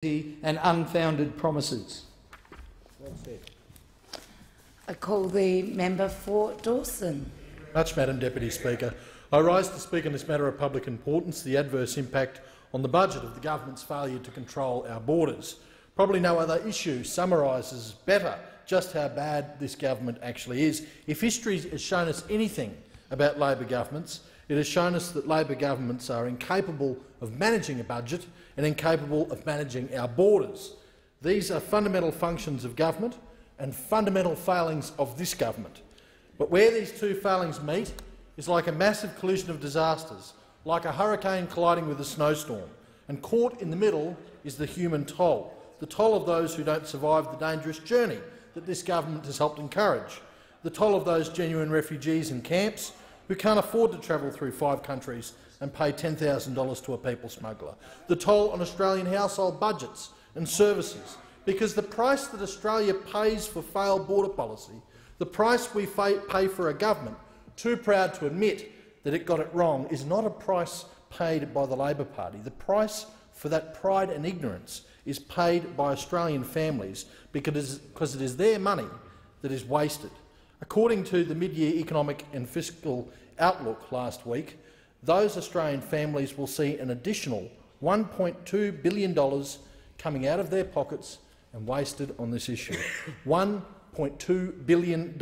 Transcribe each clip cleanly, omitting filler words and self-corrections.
and unfounded promises. I call the member for Dawson. Much, Madam Deputy Speaker. I rise to speak on this matter of public importance, the adverse impact on the budget of the government's failure to control our borders. Probably no other issue summarises better just how bad this government actually is. If history has shown us anything about Labor governments, it has shown us that Labor governments are incapable of managing a budget and incapable of managing our borders. These are fundamental functions of government and fundamental failings of this government. But where these two failings meet is like a massive collision of disasters, like a hurricane colliding with a snowstorm, and caught in the middle is the human toll, the toll of those who don't survive the dangerous journey that this government has helped encourage, the toll of those genuine refugees in camps who can't afford to travel through 5 countries and pay $10,000 to a people smuggler, the toll on Australian household budgets and services, because the price that Australia pays for failed border policy, the price we pay for a government too proud to admit that it got it wrong, is not a price paid by the Labor Party. The price for that pride and ignorance is paid by Australian families because it is their money that is wasted. According to the mid-year economic and fiscal outlook last week, those Australian families will see an additional $1.2 billion coming out of their pockets and wasted on this issue. $1.2 billion.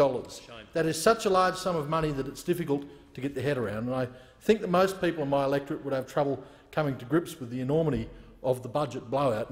That is such a large sum of money that it's difficult to get their head around, and I think that most people in my electorate would have trouble coming to grips with the enormity of the budget blowout.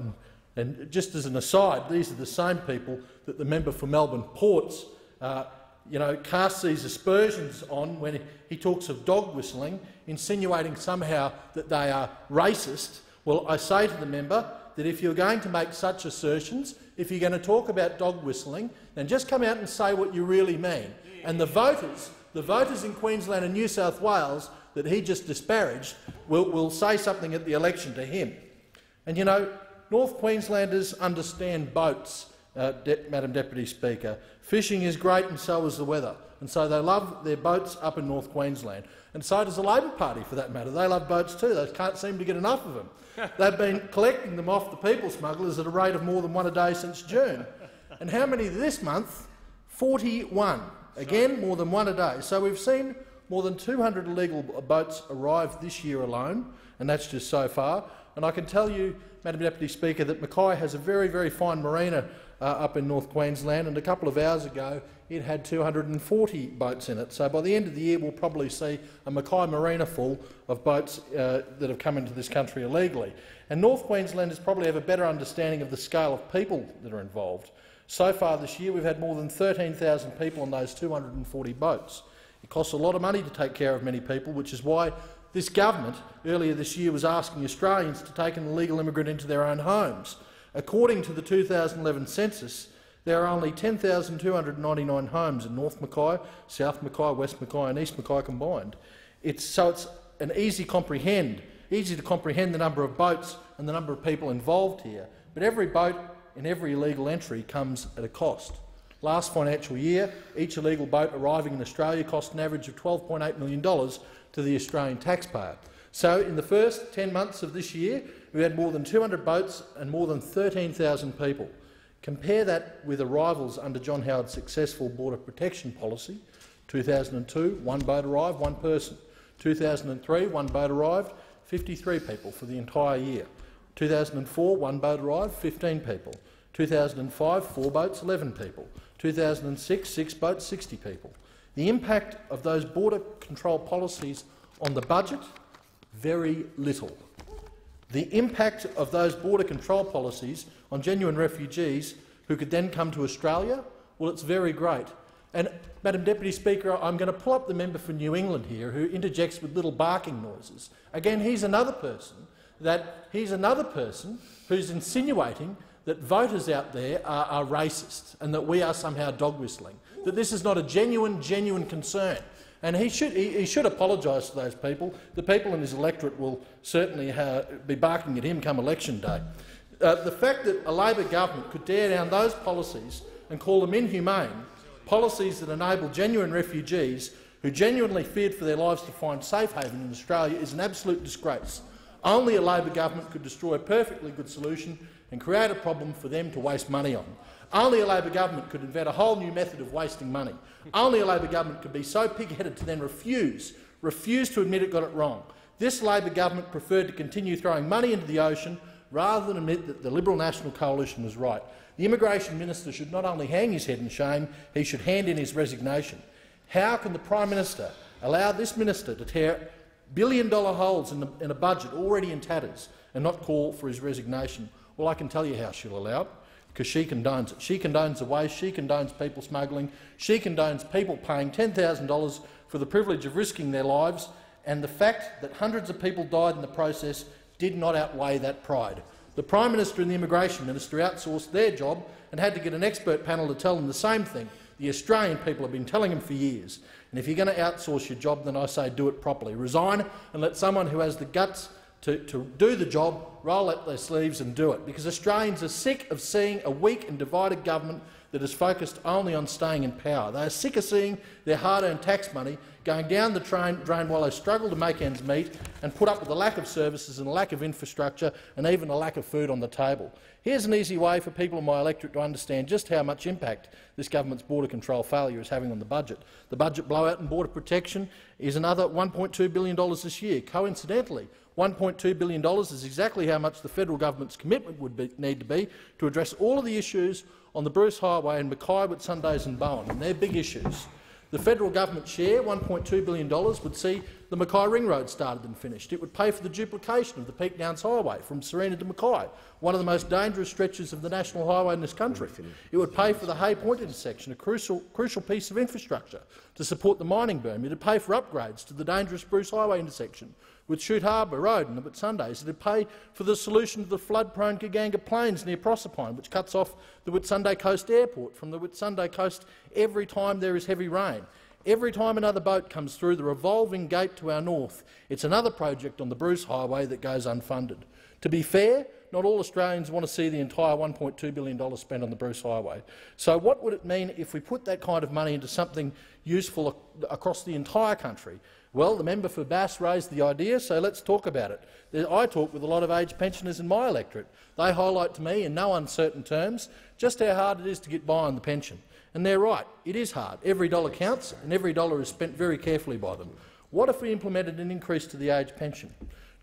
And just as an aside, these are the same people that the member for Melbourne Ports casts these aspersions on when he talks of dog whistling, insinuating somehow that they are racist. Well, I say to the member that if you're going to make such assertions, if you're going to talk about dog whistling, then just come out and say what you really mean. And the voters in Queensland and New South Wales that he just disparaged will say something at the election to him. And you know, North Queenslanders understand boats, Madam Deputy Speaker. Fishing is great and so is the weather, and so they love their boats up in North Queensland. And so does the Labor Party, for that matter. They love boats too. They can't seem to get enough of them. They've been collecting them off the people smugglers at a rate of more than 1 a day since June. And how many this month? 41. Again, more than 1 a day. So we've seen more than 200 illegal boats arrive this year alone, and that's just so far. And I can tell you, Madam Deputy Speaker, that Mackay has a very, very fine marina up in North Queensland, and a couple of hours ago it had 240 boats in it. So by the end of the year we'll probably see a Mackay marina full of boats that have come into this country illegally. And North Queenslanders probably have a better understanding of the scale of people that are involved. So far this year we've had more than 13,000 people on those 240 boats. It costs a lot of money to take care of many people, which is why this government earlier this year was asking Australians to take an illegal immigrant into their own homes. According to the 2011 census, there are only 10,299 homes in North Mackay, South Mackay, West Mackay and East Mackay combined. It's an easy to comprehend the number of boats and the number of people involved here. But every boat and every illegal entry comes at a cost. Last financial year, each illegal boat arriving in Australia cost an average of $12.8 million to the Australian taxpayer. So in the first 10 months of this year, we had more than 200 boats and more than 13,000 people. Compare that with arrivals under John Howard's successful border protection policy. 2002, 1 boat arrived, 1 person. 2003, 1 boat arrived, 53 people for the entire year. 2004, 1 boat arrived, 15 people. 2005, 4 boats, 11 people. 2006, 6 boats, 60 people. The impact of those border control policies on the budget? Very little. The impact of those border control policies on genuine refugees who could then come to Australia? Well, it's very great. And, Madam Deputy Speaker, I'm going to pull up the member for New England here who interjects with little barking noises. Again, he's another person who's insinuating that voters out there are racist and that we are somehow dog whistling, that this is not a genuine concern. And he should apologise to those people. The people in his electorate will certainly be barking at him come election day. The fact that a Labor government could tear down those policies and call them inhumane, policies that enable genuine refugees who genuinely feared for their lives to find safe haven in Australia, is an absolute disgrace. Only a Labor government could destroy a perfectly good solution, and create a problem for them to waste money on. Only a Labor government could invent a whole new method of wasting money. Only a Labor government could be so pig-headed to then refuse to admit it got it wrong. This Labor government preferred to continue throwing money into the ocean rather than admit that the Liberal National Coalition was right. The Immigration Minister should not only hang his head in shame, he should hand in his resignation. How can the Prime Minister allow this minister to tear billion-dollar holes in a budget already in tatters and not call for his resignation? Well, I can tell you how she'll allow it, because she condones it. She condones the waste, she condones people smuggling, she condones people paying $10,000 for the privilege of risking their lives, and the fact that hundreds of people died in the process did not outweigh that pride. The Prime Minister and the Immigration Minister outsourced their job and had to get an expert panel to tell them the same thing the Australian people have been telling them for years. And if you're going to outsource your job, then I say do it properly. Resign and let someone who has the guts to do the job roll up their sleeves and do it, because Australians are sick of seeing a weak and divided government that is focused only on staying in power. They are sick of seeing their hard-earned tax money going down the drain while they struggle to make ends meet and put up with a lack of services and a lack of infrastructure and even a lack of food on the table. Here's an easy way for people in my electorate to understand just how much impact this government's border control failure is having on the budget. The budget blowout in border protection is another $1.2 billion this year. Coincidentally, $1.2 billion is exactly how much the federal government's commitment would need to be to address all of the issues on the Bruce Highway in Mackay, Whitsundays and Bowen, and they're big issues. The federal government share, $1.2 billion, would see the Mackay Ring Road started and finished. It would pay for the duplication of the Peak Downs Highway from Serena to Mackay, one of the most dangerous stretches of the national highway in this country. It would pay for the Hay Point intersection, a crucial piece of infrastructure to support the mining boom. It would pay for upgrades to the dangerous Bruce Highway intersection with Shute Harbour Road and Whitsundays. It would pay for the solution to the flood-prone Kaganga Plains near Proserpine, which cuts off the Whitsunday Coast Airport from the Whitsunday Coast every time there is heavy rain. Every time another boat comes through the revolving gate to our north, it's another project on the Bruce Highway that goes unfunded. To be fair, not all Australians want to see the entire $1.2 billion spent on the Bruce Highway. So what would it mean if we put that kind of money into something useful across the entire country? Well, the member for Bass raised the idea, so let's talk about it. I talk with a lot of aged pensioners in my electorate. They highlight to me in no uncertain terms just how hard it is to get by on the pension. And they're right, it is hard. Every dollar counts and every dollar is spent very carefully by them. What if we implemented an increase to the age pension?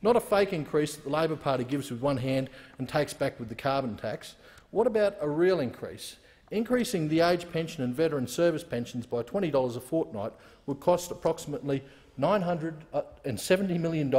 Not a fake increase that the Labor Party gives with one hand and takes back with the carbon tax. What about a real increase? Increasing the age pension and veteran service pensions by $20 a fortnight would cost approximately $970 million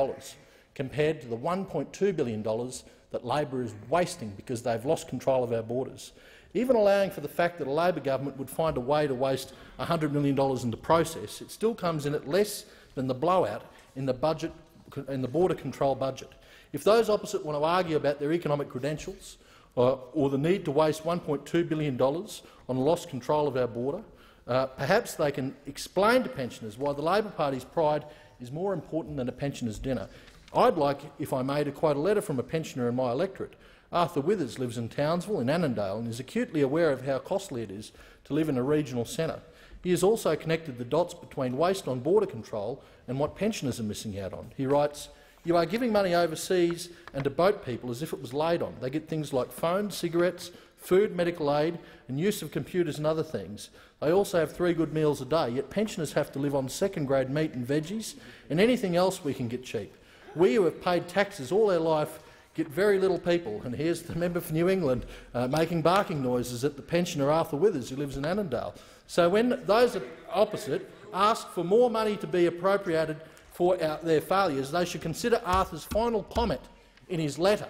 compared to the $1.2 billion that Labor is wasting because they've lost control of our borders. Even allowing for the fact that a Labor government would find a way to waste $100 million in the process, it still comes in at less than the blowout in the border control budget. If those opposite want to argue about their economic credentials or the need to waste $1.2 billion on lost control of our border, perhaps they can explain to pensioners why the Labor Party's pride is more important than a pensioner's dinner. I'd like, if I may, to quote a letter from a pensioner in my electorate. Arthur Withers lives in Townsville in Annandale and is acutely aware of how costly it is to live in a regional centre. He has also connected the dots between waste on border control and what pensioners are missing out on. He writes, "You are giving money overseas and to boat people as if it was laid on. They get things like phones, cigarettes, food, medical aid and use of computers and other things. They also have 3 good meals a day, yet pensioners have to live on second-grade meat and veggies and anything else we can get cheap. We who have paid taxes all our life get very little people." And here's the member for New England making barking noises at the pensioner Arthur Withers, who lives in Annandale. So when those opposite ask for more money to be appropriated for their failures, they should consider Arthur's final comment in his letter.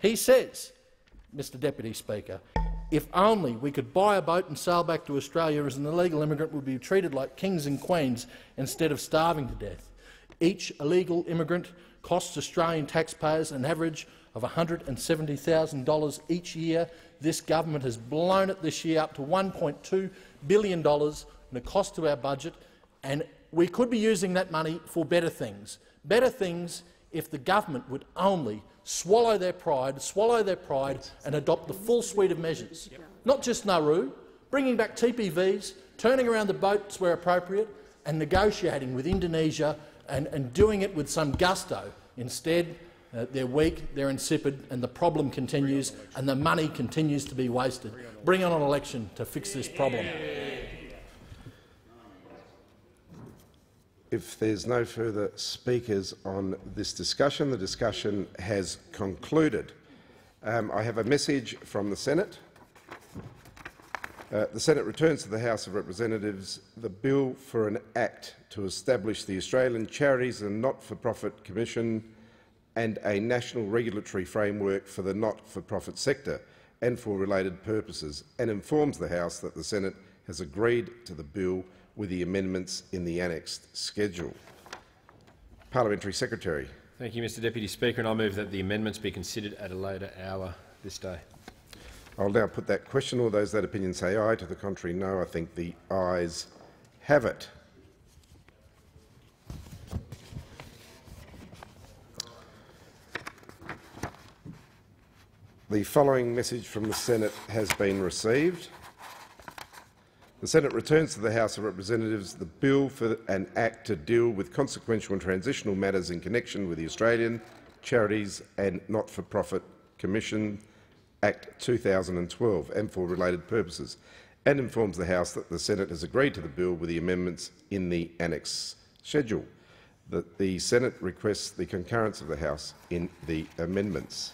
He says, Mr Deputy Speaker, "If only we could buy a boat and sail back to Australia as an illegal immigrant would be treated like kings and queens instead of starving to death. Each illegal immigrant costs Australian taxpayers an average of $170,000 each year. This government has blown it this year up to $1.2 billion in the cost to our budget, and we could be using that money for better things. Better things if the government would only swallow their pride and adopt the full suite of measures. Not just Nauru, bringing back TPVs, turning around the boats where appropriate and negotiating with Indonesia and doing it with some gusto. Instead, They're weak, they're insipid, and the problem continues, and the money continues to be wasted. Bring on an election to fix this problem. If there's no further speakers on this discussion, the discussion has concluded. I have a message from the Senate. The Senate returns to the House of Representatives the bill for an Act to establish the Australian Charities and Not-for-Profit Commission and a national regulatory framework for the not-for-profit sector and for related purposes, and informs the House that the Senate has agreed to the bill with the amendments in the annexed schedule. Parliamentary Secretary. Thank you, Mr Deputy Speaker, and I move that the amendments be considered at a later hour this day. I'll now put that question. All those that opinion say aye. To the contrary, no. I think the ayes have it. The following message from the Senate has been received. The Senate returns to the House of Representatives the bill for an Act to deal with consequential and transitional matters in connection with the Australian Charities and Not-for-Profit Commission Act 2012 and for related purposes, and informs the House that the Senate has agreed to the bill with the amendments in the annex schedule. That the Senate requests the concurrence of the House in the amendments.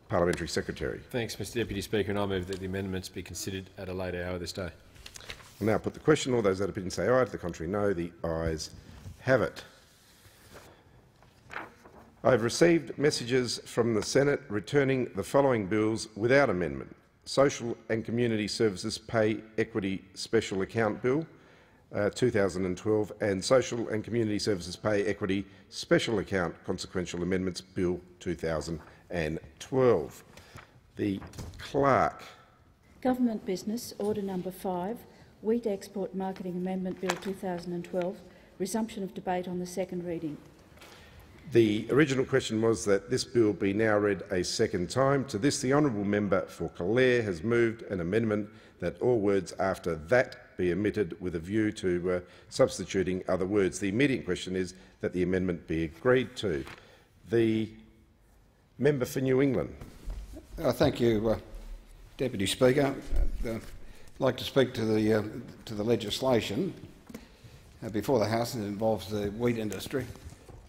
Parliamentary Secretary. Thanks, Mr Deputy Speaker, and I move that the amendments be considered at a later hour this day. I'll now put the question. All those that opinion say aye. To the contrary, no. The ayes have it. I have received messages from the Senate returning the following bills without amendment: Social and Community Services Pay Equity Special Account Bill 2012 and Social and Community Services Pay Equity Special Account Consequential Amendments Bill 2012. The Clerk. Government Business Order Number 5, Wheat Export Marketing Amendment Bill 2012, resumption of debate on the second reading. The original question was that this bill be now read a second time. To this, the honourable member for Calare has moved an amendment that all words after that be omitted with a view to substituting other words. The immediate question is that the amendment be agreed to. The member for New England. Thank you, Deputy Speaker. I'd like to speak to the legislation before the House that involves the wheat industry,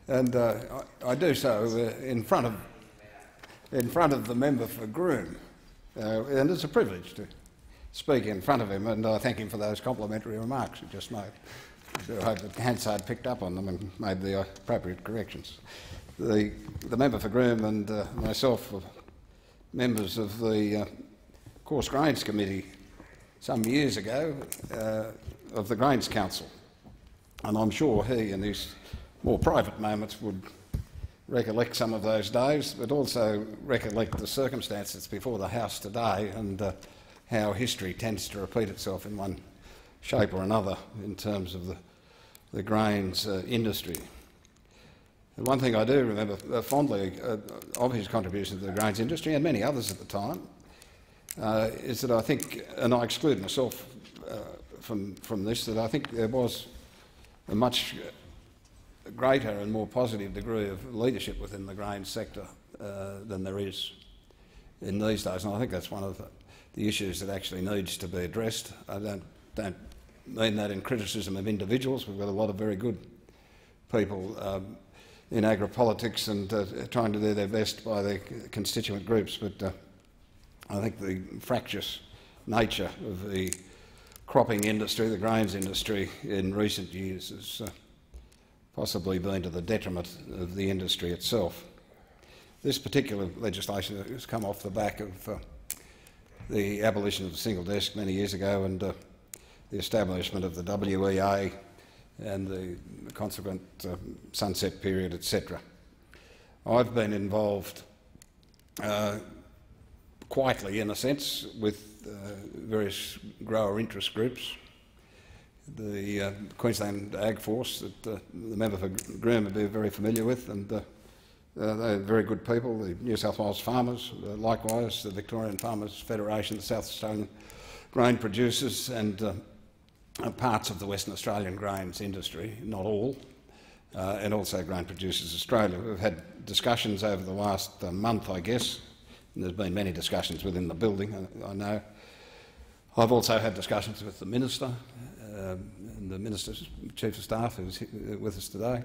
and I do so in front of the member for Groom, and it's a privilege to speak in front of him, and I thank him for those complimentary remarks he just made. I hope that Hansard picked up on them and made the appropriate corrections. The member for Groom and myself were members of the Coarse Grains Committee some years ago of the Grains Council, and I'm sure he, in his more private moments, would recollect some of those days, but also recollect the circumstances before the House today and how history tends to repeat itself in one shape or another in terms of the grains industry. And one thing I do remember fondly of his contribution to the grains industry, and many others at the time, is that I think, and I exclude myself from this, that I think there was a much greater and more positive degree of leadership within the grains sector than there is in these days, and I think that's one of the issues that actually needs to be addressed. I don't mean that in criticism of individuals. We've got a lot of very good people in agri-politics and trying to do their best by their constituent groups, but I think the fractious nature of the cropping industry, the grains industry, in recent years has possibly been to the detriment of the industry itself. This particular legislation has come off the back of the abolition of the single desk many years ago and the establishment of the WEA and the consequent sunset period, etc. I've been involved quietly, in a sense, with various grower interest groups. The Queensland Ag Force that the member for Groom would be very familiar with, and they're very good people. The New South Wales Farmers, likewise, the Victorian Farmers Federation, the South Australian Grain Producers, and parts of the Western Australian grains industry, not all, and also Grain Producers Australia. We've had discussions over the last month, I guess, and there's been many discussions within the building, I know. I've also had discussions with the Minister, and the Minister's Chief of Staff, who's with us today,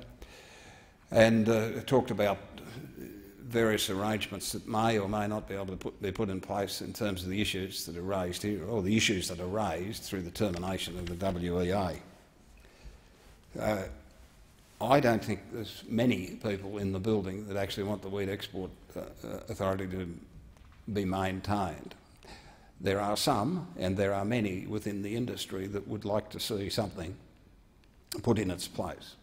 and talked about various arrangements that may or may not be able to be put in place in terms of the issues that are raised here, or the issues that are raised through the termination of the WEA. I don't think there's many people in the building that actually want the Wheat Export Authority to be maintained. There are some, and there are many within the industry that would like to see something put in its place.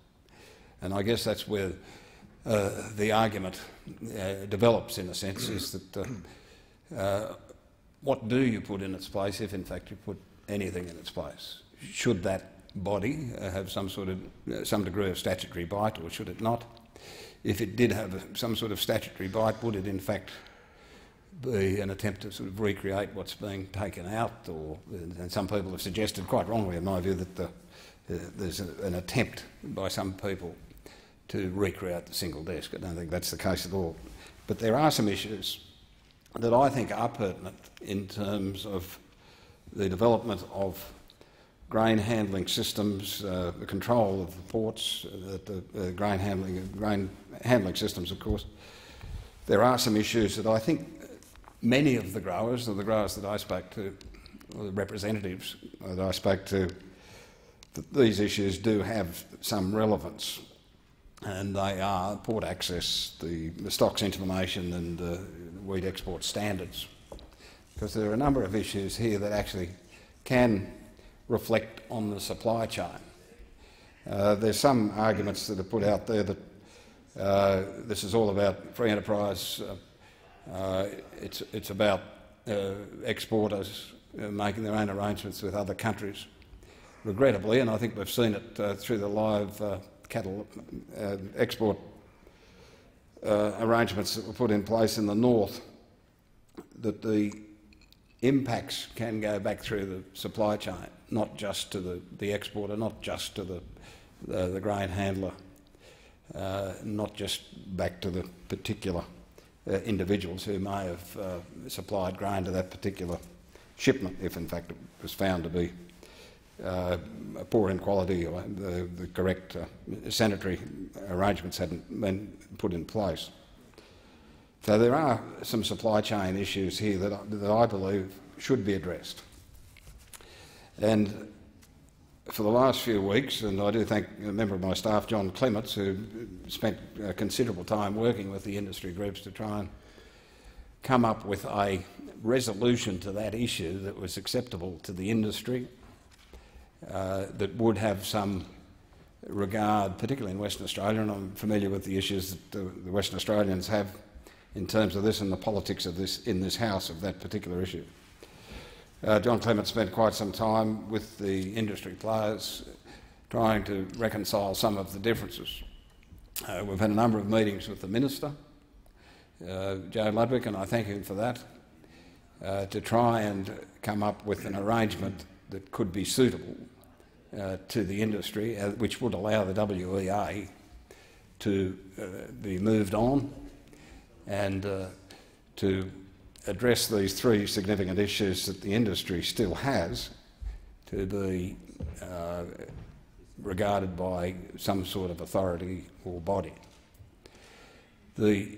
And I guess that's where the argument develops, in a sense, is that what do you put in its place if, in fact, you put anything in its place? Should that body have some degree of statutory bite, or should it not? If it did have some sort of statutory bite, would it, in fact, be an attempt to sort of recreate what's being taken out? And some people have suggested, quite wrongly in my view, that there's an attempt by some people to recreate the single desk. I don't think that's the case at all. But there are some issues that I think are pertinent in terms of the development of grain handling systems, the control of the ports, the grain handling systems, of course. There are some issues that I think many of the growers, or the growers that I spoke to, or the representatives that I spoke to, that these issues do have some relevance, and they are port access, the stocks information and wheat export standards, because there are a number of issues here that actually can reflect on the supply chain. There's some arguments that are put out there that this is all about free enterprise, it's about exporters making their own arrangements with other countries. Regrettably, and I think we've seen it through the live cattle export arrangements that were put in place in the north, that the impacts can go back through the supply chain, not just to the exporter, not just to the grain handler, not just back to the particular individuals who may have supplied grain to that particular shipment, if in fact it was found to be poor in quality, or the correct sanitary arrangements hadn't been put in place. So there are some supply chain issues here that I believe should be addressed. And for the last few weeks, and I do thank a member of my staff, John Clements, who spent considerable time working with the industry groups to try and come up with a resolution to that issue that was acceptable to the industry, that would have some regard, particularly in Western Australia, and I'm familiar with the issues that the Western Australians have in terms of this and the politics of this in this House of that particular issue. John Clements spent quite some time with the industry players trying to reconcile some of the differences. We've had a number of meetings with the Minister, Joe Ludwig, and I thank him for that, to try and come up with an arrangement that could be suitable to the industry, which would allow the WEA to be moved on and to address these three significant issues that the industry still has, to be regarded by some sort of authority or body. The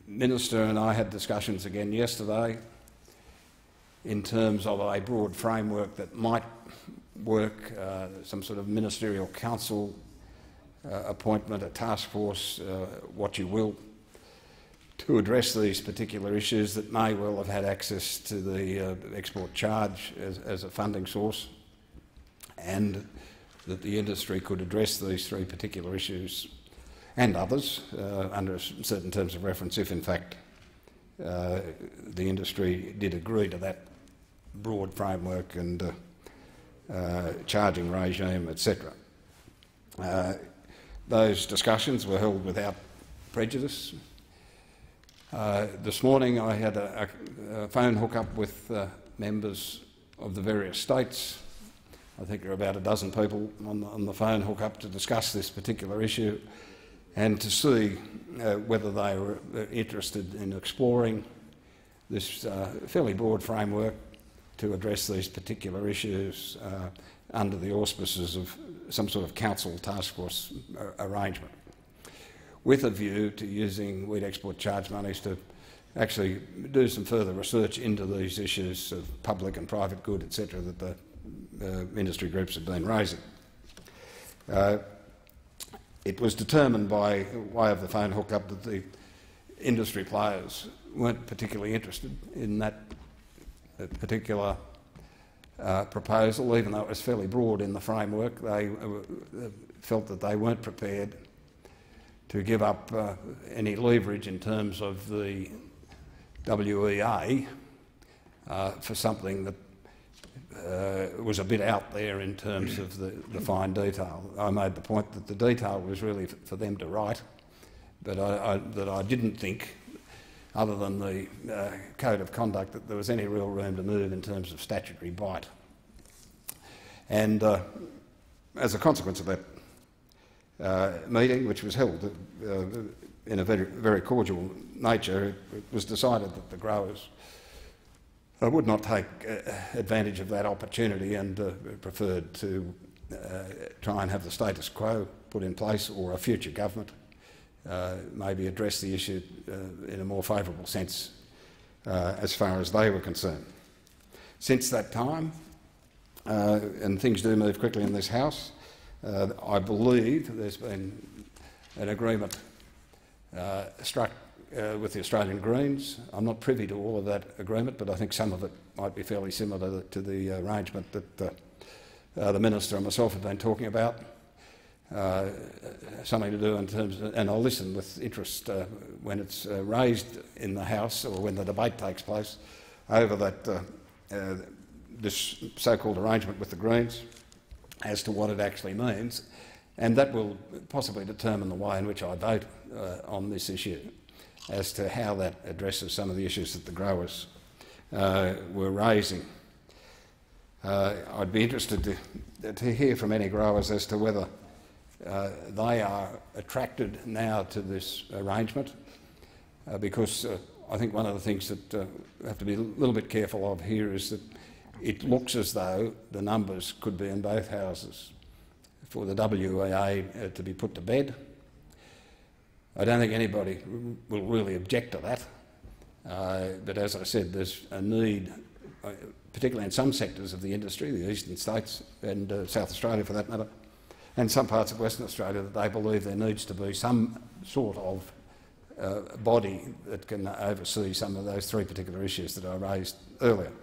Minister and I had discussions again yesterday in terms of a broad framework that might work, some sort of ministerial council appointment, a task force, what you will, to address these particular issues that may well have had access to the export charge as a funding source, and that the industry could address these three particular issues and others under certain terms of reference if in fact the industry did agree to that broad framework and charging regime, etc. Those discussions were held without prejudice. This morning I had a phone hook-up with members of the various states I think there are about a dozen people on the phone hook-up to discuss this particular issue and to see whether they were interested in exploring this fairly broad framework to address these particular issues under the auspices of some sort of council task force arrangement, with a view to using wheat export charge monies to actually do some further research into these issues of public and private good, etc., that the industry groups have been raising. It was determined by way of the phone hook-up that the industry players weren't particularly interested in that particular proposal, even though it was fairly broad in the framework. They felt that they weren't prepared to give up any leverage in terms of the WEA for something that was a bit out there in terms of the fine detail. I made the point that the detail was really for them to write, but that I didn't think, other than the code of conduct, that there was any real room to move in terms of statutory bite. And as a consequence of that meeting, which was held in a very, very cordial nature, it was decided that the growers would not take advantage of that opportunity and preferred to try and have the status quo put in place, or a future government maybe address the issue in a more favourable sense as far as they were concerned. Since that time, and things do move quickly in this House, I believe there's been an agreement struck with the Australian Greens. I'm not privy to all of that agreement, but I think some of it might be fairly similar to the arrangement that the Minister and myself have been talking about. Something to do in terms of, and I'll listen with interest when it's raised in the House, or when the debate takes place over that this so-called arrangement with the Greens, as to what it actually means, and that will possibly determine the way in which I vote on this issue, as to how that addresses some of the issues that the growers were raising. I'd be interested to hear from any growers as to whether they are attracted now to this arrangement, because I think one of the things that we have to be a little bit careful of here is that it looks as though the numbers could be in both houses for the WEA to be put to bed. I don't think anybody will really object to that, but as I said, there's a need, particularly in some sectors of the industry, the eastern states and South Australia for that matter, and some parts of Western Australia, that they believe there needs to be some sort of body that can oversee some of those three particular issues that I raised earlier.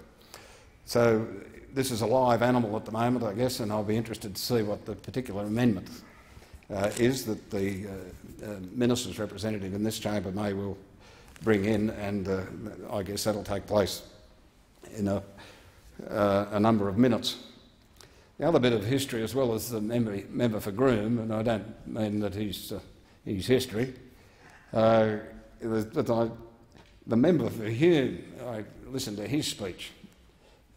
So this is a live animal at the moment, I guess, and I'll be interested to see what the particular amendment is that the Minister's representative in this chamber may well bring in, and I guess that'll take place in a number of minutes. The other bit of history, as well as the member for Groom, and I don't mean that he's history, but the member for Hume, I listened to his speech,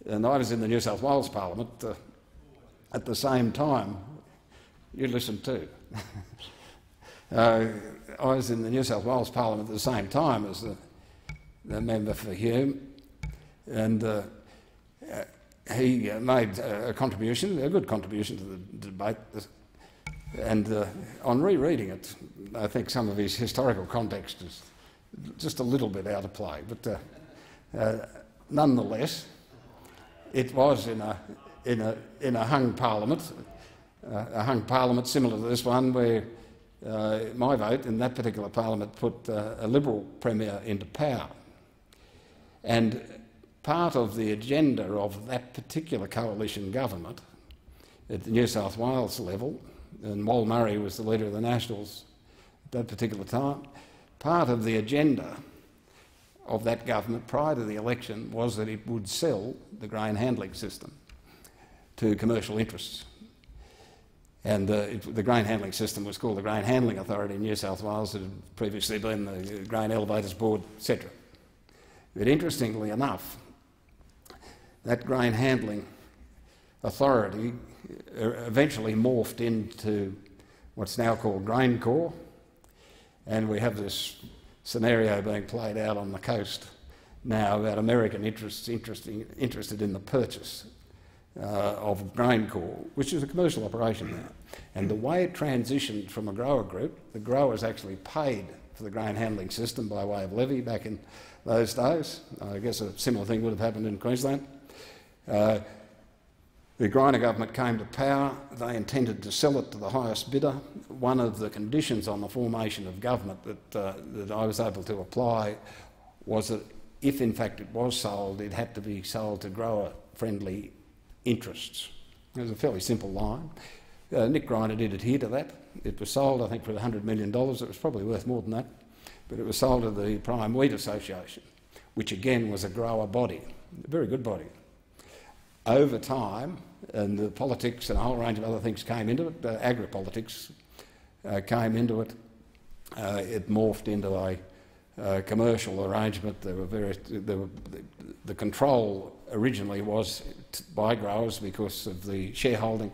and I was in the New South Wales Parliament at the same time. You listened too. I was in the New South Wales Parliament at the same time as the member for Hume, and he made a contribution, a good contribution to the debate, and on rereading it, I think some of his historical context is just a little bit out of play, but nonetheless, it was in a hung parliament, similar to this one, where my vote in that particular parliament put a Liberal Premier into power. And part of the agenda of that particular coalition government at the New South Wales level, and Wal Murray was the leader of the Nationals at that particular time, part of the agenda of that government prior to the election was that it would sell the grain handling system to commercial interests. And the grain handling system was called the Grain Handling Authority in New South Wales. It had previously been the Grain Elevators Board, etc. But interestingly enough, that grain handling authority eventually morphed into what's now called GrainCorp, and we have this scenario being played out on the coast now about American interests interested in the purchase of GrainCorp, which is a commercial operation now. And the way it transitioned from a grower group, the growers actually paid for the grain handling system by way of levy back in those days. I guess a similar thing would have happened in Queensland. The Greiner government came to power. They intended to sell it to the highest bidder. One of the conditions on the formation of government that I was able to apply was that if in fact it was sold, it had to be sold to grower-friendly interests. It was a fairly simple line. Nick Greiner did adhere to that. It was sold, I think, for $100 million. It was probably worth more than that. But it was sold to the Prime Wheat Association, which again was a grower body, a very good body. Over time, and the politics and a whole range of other things came into it, agri-politics came into it, it morphed into a commercial arrangement. The control originally was by growers because of the shareholding